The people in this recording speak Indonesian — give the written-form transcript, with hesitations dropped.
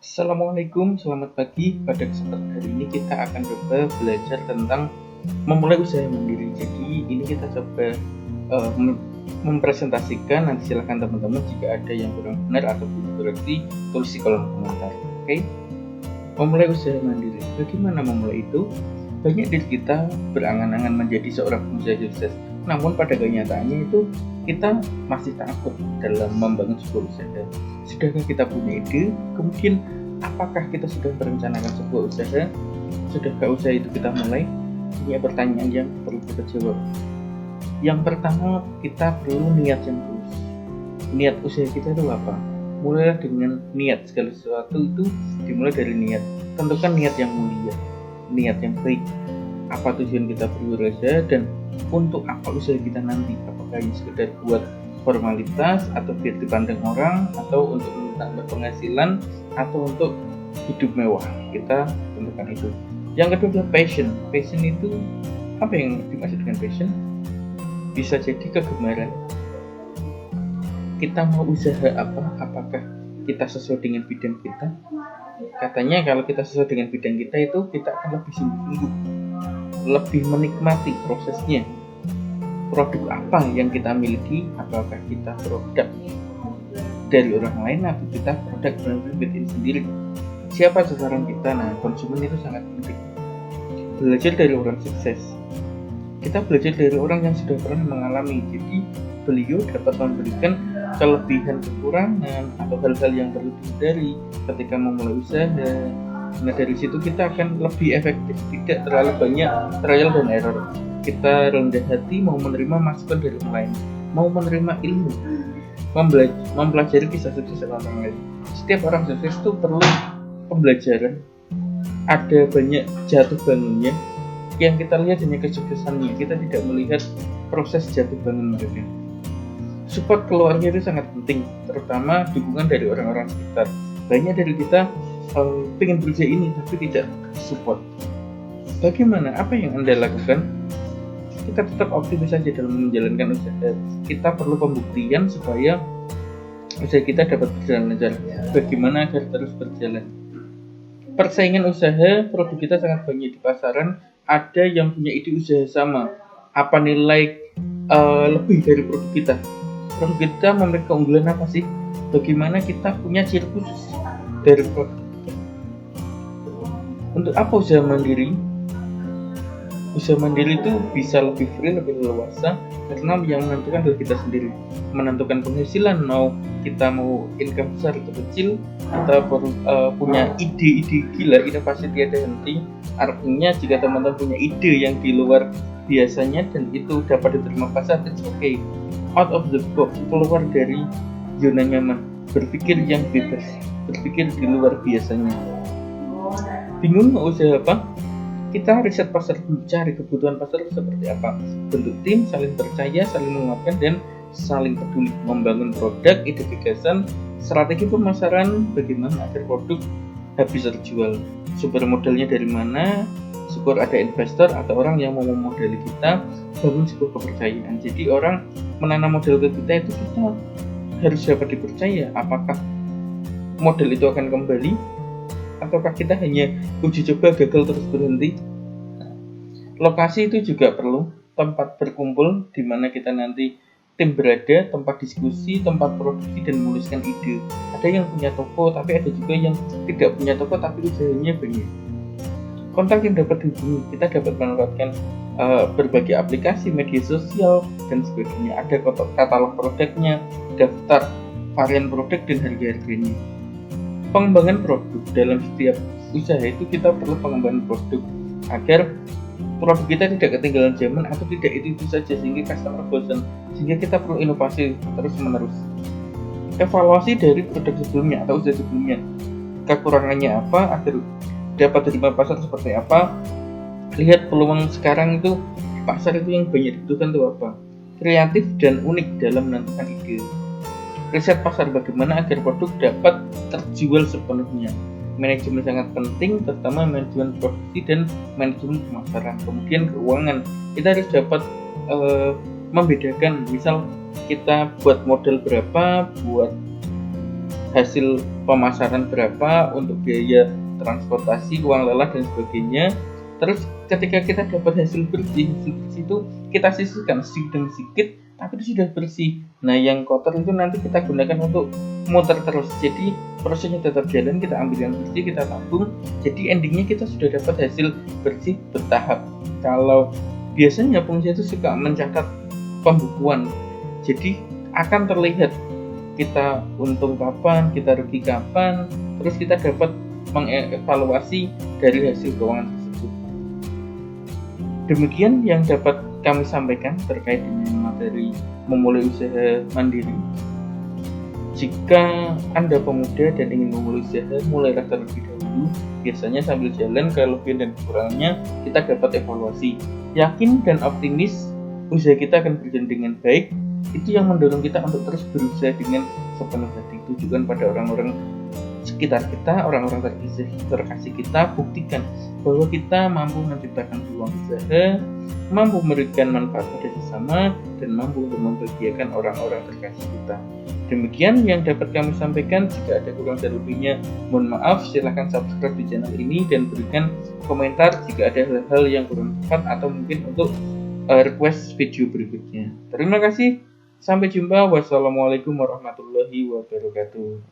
Assalamualaikum, selamat pagi. Pada kesempatan hari ini kita akan coba belajar tentang memulai usaha mandiri. Jadi ini kita coba mempresentasikan. Nanti silahkan teman-teman jika ada yang kurang benar atau belum berarti tulis di kolom komentar. Oke? Memulai usaha mandiri. Bagaimana memulai itu? Banyak dari kita berangan-angan menjadi seorang pengusaha sukses. Namun pada kenyataannya itu kita masih takut dalam membangun sebuah usaha. Sudahkah kita punya ide? Kemudian apakah kita sudah merencanakan sebuah usaha? Sudahkah usaha itu kita mulai? Ini pertanyaan yang perlu kita jawab. Yang pertama, kita perlu niat yang tulus. Niat usaha kita itu apa? Mulailah dengan niat. Segala sesuatu itu dimulai dari niat. Tentukan niat yang mulia, niat yang baik. Apa tujuan kita berusaha dan untuk apa usaha kita nanti? Apakah ini sekedar buat formalitas atau biar dipandang orang, atau untuk menambah penghasilan, atau untuk hidup mewah? Kita tentukan itu. Yang kedua adalah passion. Passion itu apa yang dimaksud dengan passion? Bisa jadi kegemaran. Kita mau usaha apa? Apakah kita sesuai dengan bidang kita? Katanya kalau kita sesuai dengan bidang kita itu kita akan lebih sungguh-sungguh, lebih menikmati prosesnya. Produk apa yang kita miliki? Apakah kita produk dari orang lain atau kita produk bikin sendiri? Siapa sasaran kita? Nah, konsumen itu sangat penting. Belajar dari orang sukses. Kita belajar dari orang yang sudah pernah mengalami. Jadi beliau dapat memberikan kelebihan, kekurangan, atau hal-hal yang perlu dihindari ketika memulai usaha. Nah, dari situ kita akan lebih efektif, tidak terlalu banyak trial dan error. Kita rendah hati mau menerima masukan dari orang lain, mau menerima ilmu, mempelajari kisah sukses orang lain. Setiap orang sukses itu perlu pembelajaran. Ada banyak jatuh bangunnya. Yang kita lihat hanya kesuksesannya, kita tidak melihat proses jatuh bangun mereka. Support keluarga itu sangat penting, terutama dukungan dari orang-orang sekitar. Banyak dari kita pengen kerja ini tapi tidak support. Bagaimana? Apa yang Anda lakukan? Kita tetap optimis saja dalam menjalankan usaha. Kita perlu pembuktian supaya usaha kita dapat berjalan lancar. Bagaimana agar terus berjalan? Persaingan usaha, produk kita sangat banyak di pasaran. Ada yang punya ide usaha sama. Apa nilai lebih dari produk kita? Produk kita memiliki keunggulan apa sih? Bagaimana kita punya ciri khusus dari produk kita? Untuk apa usaha mandiri? Usaha mandiri itu bisa lebih free, lebih leluasa, karena yang menentukan adalah kita sendiri. Menentukan penghasilan, kita mau income besar atau kecil, kita punya ide-ide gila, inovasi tiada henti. Artinya jika teman-teman punya ide yang di luar biasanya dan itu dapat diterima pasar, it's okay. Out of the box, keluar dari zona nyaman, berpikir yang bebas, berpikir di luar biasanya. Bingung mau usaha apa? Kita riset pasar dulu, cari kebutuhan pasar itu seperti apa. Bentuk tim, saling percaya, saling menguatkan, dan saling peduli. Membangun produk, ide gagasan, strategi pemasaran, bagaimana agar produk habis terjual. Sumber modalnya dari mana? Syukur ada investor atau orang yang mau memodali kita. Bangun sebuah kepercayaan. Jadi orang menanam modal ke kita itu kita harus dapat dipercaya. Apakah modal itu akan kembali? Ataukah kita hanya uji coba gagal terus berhenti? Lokasi itu juga perlu, tempat berkumpul di mana kita nanti tim berada, tempat diskusi, tempat produksi dan menuliskan ide. Ada yang punya toko, tapi ada juga yang tidak punya toko tapi usahanya banyak. Kontak yang dapat dihubungi, kita dapat memanfaatkan berbagai aplikasi, media sosial dan sebagainya. Ada katalog produknya, daftar varian produk dan harga-harganya. Pengembangan produk. Dalam setiap usaha itu kita perlu pengembangan produk agar produk kita tidak ketinggalan zaman atau tidak itu saja sehingga customer bosan, sehingga kita perlu inovasi terus menerus. Evaluasi dari produk sebelumnya atau usaha sebelumnya, kekurangannya apa agar dapat diterima pasar seperti apa. Lihat peluang sekarang itu pasar itu yang banyak dibutuhkan itu apa. Kreatif dan unik dalam menentukan ide. Riset pasar, bagaimana agar produk dapat terjual sepenuhnya. Manajemen sangat penting, terutama manajemen produksi dan manajemen pemasaran. Kemudian keuangan, kita harus dapat membedakan. Misal kita buat modal berapa, buat hasil pemasaran berapa, untuk biaya transportasi, uang lelah dan sebagainya. Terus ketika kita dapat hasil bersih itu kita sisihkan sedikit demi sedikit, tapi itu sudah bersih. Nah, yang kotor itu nanti kita gunakan untuk muter terus. Jadi prosesnya tetap jalan, kita ambil yang bersih, kita tabung. Jadi endingnya kita sudah dapat hasil bersih bertahap. Kalau biasanya pengusaha itu suka mencatat pembukuan, jadi akan terlihat kita untung kapan, kita rugi kapan, terus kita dapat mengevaluasi dari hasil keuangan tersebut. Demikian yang dapat kami sampaikan terkait dengan materi memulai usaha mandiri. Jika Anda pemuda dan ingin memulai usaha, mulailah terlebih dahulu. Biasanya sambil jalan, kelebihan dan kekurangannya kita dapat evaluasi. Yakin dan optimis usaha kita akan berjalan dengan baik. Itu yang mendorong kita untuk terus berusaha dengan sepenuh hati. Tujukan pada orang-orang sekitar kita, orang-orang terkasih kita, buktikan bahwa kita mampu menciptakan peluang usaha, mampu memberikan manfaat pada sesama, dan mampu untuk membahagiakan orang-orang terkasih kita. Demikian yang dapat kami sampaikan. Jika ada kurang dan lebihnya, mohon maaf. Silahkan subscribe di channel ini dan berikan komentar jika ada hal-hal yang kurang tepat atau mungkin untuk request video berikutnya. Terima kasih. Sampai jumpa. Wassalamualaikum warahmatullahi wabarakatuh.